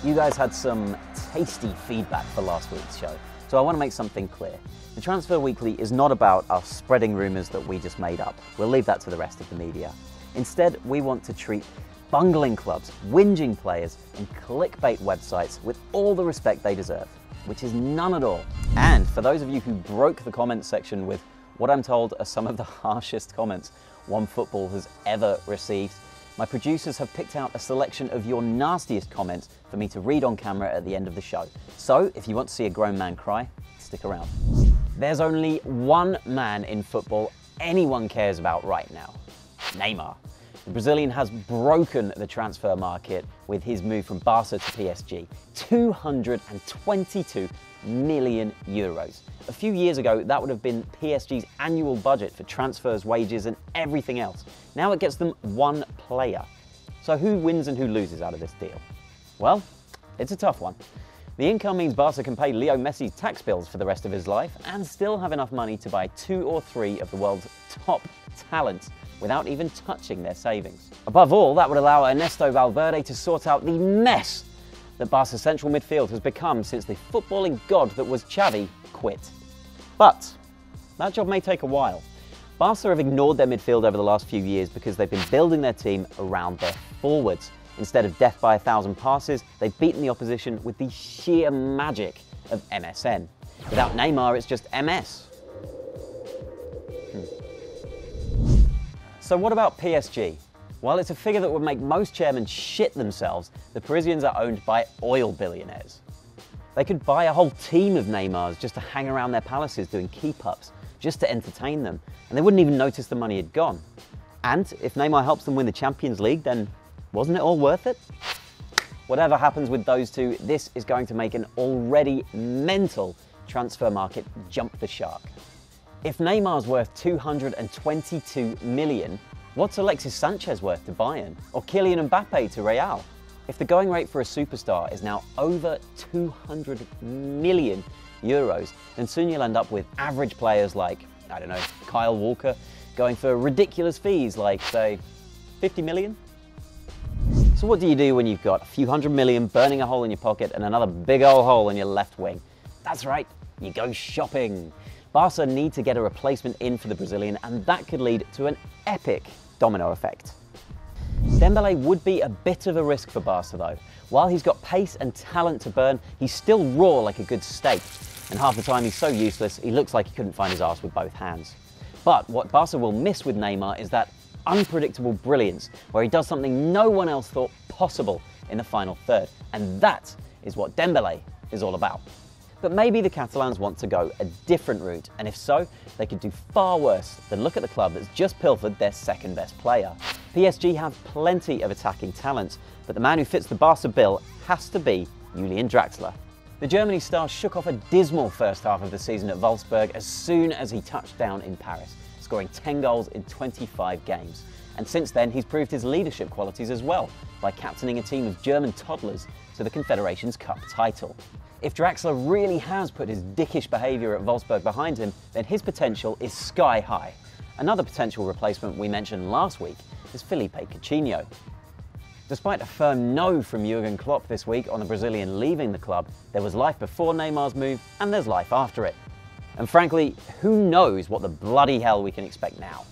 You guys had some tasty feedback for last week's show, so I want to make something clear. The Transfer Weekly is not about us spreading rumours that we just made up. We'll leave that to the rest of the media. Instead, we want to treat bungling clubs, whinging players, and clickbait websites with all the respect they deserve, which is none at all. And for those of you who broke the comments section with what I'm told are some of the harshest comments Onefootball has ever received, my producers have picked out a selection of your nastiest comments for me to read on camera at the end of the show. So if you want to see a grown man cry, stick around. There's only one man in football anyone cares about right now: Neymar. The Brazilian has broken the transfer market with his move from Barca to PSG. 222 million euros. A few years ago, that would have been PSG's annual budget for transfers, wages, and everything else. Now it gets them one player. So who wins and who loses out of this deal? Well, it's a tough one. The income means Barca can pay Leo Messi's tax bills for the rest of his life and still have enough money to buy 2 or 3 of the world's top talents without even touching their savings. Above all, that would allow Ernesto Valverde to sort out the mess that Barca's central midfield has become since the footballing god that was Xavi quit. But that job may take a while. Barca have ignored their midfield over the last few years because they've been building their team around their forwards. Instead of death by 1,000 passes, they've beaten the opposition with the sheer magic of MSN. Without Neymar, it's just MS. So what about PSG? While it's a figure that would make most chairmen shit themselves, the Parisians are owned by oil billionaires. They could buy a whole team of Neymars just to hang around their palaces doing keep-ups, just to entertain them, and they wouldn't even notice the money had gone. And if Neymar helps them win the Champions League, then wasn't it all worth it? Whatever happens with those two, this is going to make an already mental transfer market jump the shark. If Neymar's worth 222 million, what's Alexis Sanchez worth to Bayern? Or Kylian Mbappe to Real? If the going rate for a superstar is now over 200 million euros, then soon you'll end up with average players like, I don't know, Kyle Walker, going for ridiculous fees like, say, 50 million? So what do you do when you've got a few hundred million burning a hole in your pocket and another big old hole in your left wing? That's right, you go shopping. Barca need to get a replacement in for the Brazilian, and that could lead to an epic domino effect. Dembele would be a bit of a risk for Barca though. While he's got pace and talent to burn, he's still raw like a good steak, and half the time he's so useless he looks like he couldn't find his arse with both hands. But what Barca will miss with Neymar is that unpredictable brilliance, where he does something no one else thought possible in the final third, and that is what Dembele is all about. But maybe the Catalans want to go a different route, and if so, they could do far worse than look at the club that's just pilfered their second best player. PSG have plenty of attacking talents, but the man who fits the Barca bill has to be Julian Draxler. The Germany star shook off a dismal first half of the season at Wolfsburg as soon as he touched down in Paris, scoring 10 goals in 25 games. And since then, he's proved his leadership qualities as well, by captaining a team of German toddlers to the Confederations Cup title. If Draxler really has put his dickish behaviour at Wolfsburg behind him, then his potential is sky high. Another potential replacement we mentioned last week is Philippe Coutinho. Despite a firm no from Jurgen Klopp this week on the Brazilian leaving the club, there was life before Neymar's move and there's life after it. And frankly, who knows what the bloody hell we can expect now.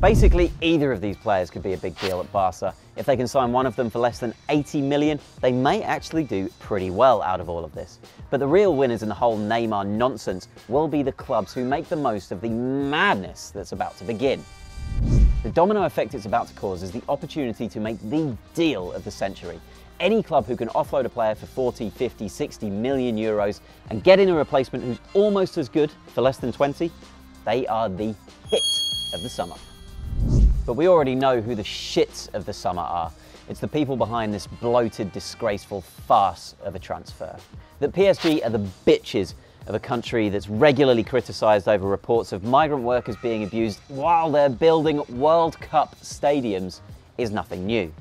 Basically, either of these players could be a big deal at Barca. If they can sign one of them for less than 80 million, they may actually do pretty well out of all of this. But the real winners in the whole Neymar nonsense will be the clubs who make the most of the madness that's about to begin. The domino effect it's about to cause is the opportunity to make the deal of the century. Any club who can offload a player for 40, 50, 60 million euros and get in a replacement who's almost as good for less than 20, they are the hit of the summer. But we already know who the shits of the summer are. It's the people behind this bloated, disgraceful farce of a transfer. That PSG are the bitches of a country that's regularly criticised over reports of migrant workers being abused while they're building World Cup stadiums is nothing new.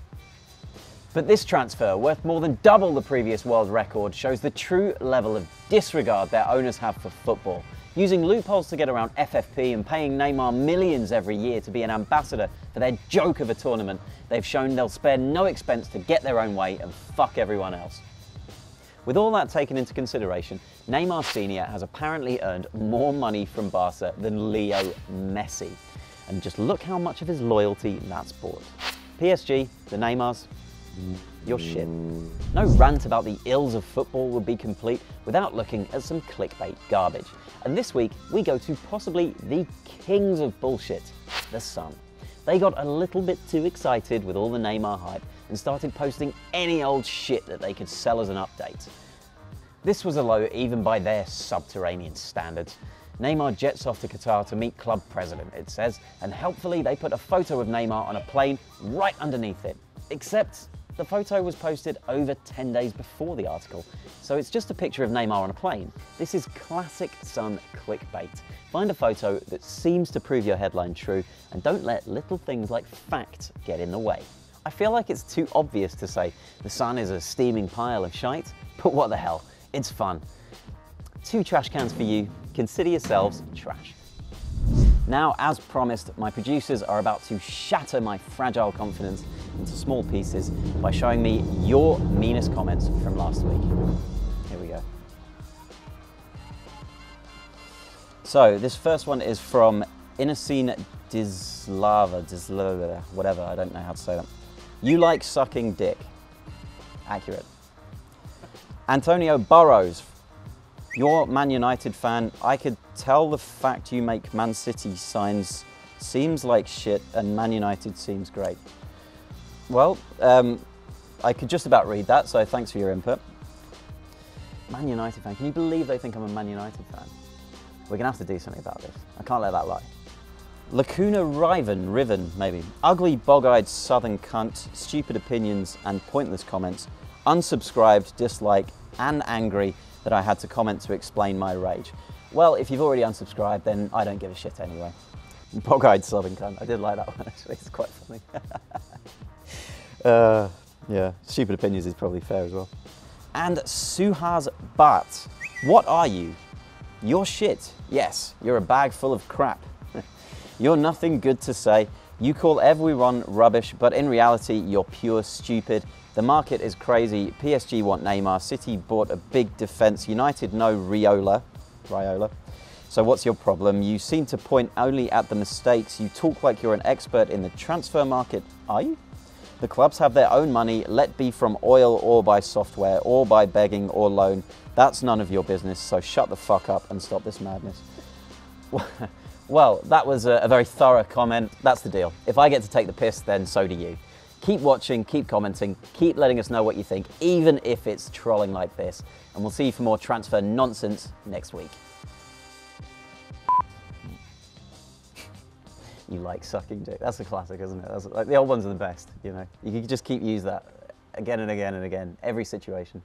But this transfer, worth more than double the previous world record, shows the true level of disregard their owners have for football. Using loopholes to get around FFP and paying Neymar millions every year to be an ambassador for their joke of a tournament, they've shown they'll spare no expense to get their own way and fuck everyone else. With all that taken into consideration, Neymar Sr. has apparently earned more money from Barca than Leo Messi. And just look how much of his loyalty that's bought. PSG, the Neymars, you're shit. No rant about the ills of football would be complete without looking at some clickbait garbage. And this week, we go to possibly the kings of bullshit, The Sun. They got a little bit too excited with all the Neymar hype and started posting any old shit that they could sell as an update. This was a low even by their subterranean standards. Neymar jets off to Qatar to meet club president, it says, and helpfully they put a photo of Neymar on a plane right underneath it. Except the photo was posted over 10 days before the article, so it's just a picture of Neymar on a plane. This is classic Sun clickbait. Find a photo that seems to prove your headline true, and don't let little things like fact get in the way. I feel like it's too obvious to say the Sun is a steaming pile of shite, but what the hell, it's fun. 2 trash cans for you, consider yourselves trash. Now, as promised, my producers are about to shatter my fragile confidence into small pieces by showing me your meanest comments from last week. Here we go. So, this first one is from Inesine Dislava, whatever, I don't know how to say that. You like sucking dick. Accurate. Antonio Burrows. You're Man United fan. I could tell the fact you make Man City signs seems like shit and Man United seems great. Well, I could just about read that, so thanks for your input. Man United fan. Can you believe they think I'm a Man United fan? We're gonna have to do something about this. I can't let that lie. Lacuna Riven, maybe. Ugly, bog-eyed southern cunt, stupid opinions and pointless comments. Unsubscribed, dislike and angry that I had to comment to explain my rage. Well, if you've already unsubscribed, then I don't give a shit anyway. Bog-eyed southern cunt. I did like that one actually, it's quite funny. Yeah, stupid opinions is probably fair as well. And Suhas Bhatt. What are you? You're shit. Yes, you're a bag full of crap. You're nothing good to say. You call everyone rubbish, but in reality, you're pure stupid. The market is crazy. PSG want Neymar. City bought a big defence. United no Raiola. So what's your problem? You seem to point only at the mistakes. You talk like you're an expert in the transfer market. Are you? The clubs have their own money, let be from oil or by software or by begging or loan. That's none of your business, so shut the fuck up and stop this madness. Well, that was a very thorough comment. That's the deal. If I get to take the piss, then so do you. Keep watching, keep commenting, keep letting us know what you think, even if it's trolling like this. And we'll see you for more transfer nonsense next week. You like sucking dick. That's a classic, isn't it? That's like, the old ones are the best, you know. You can just keep using that again and again and again, every situation.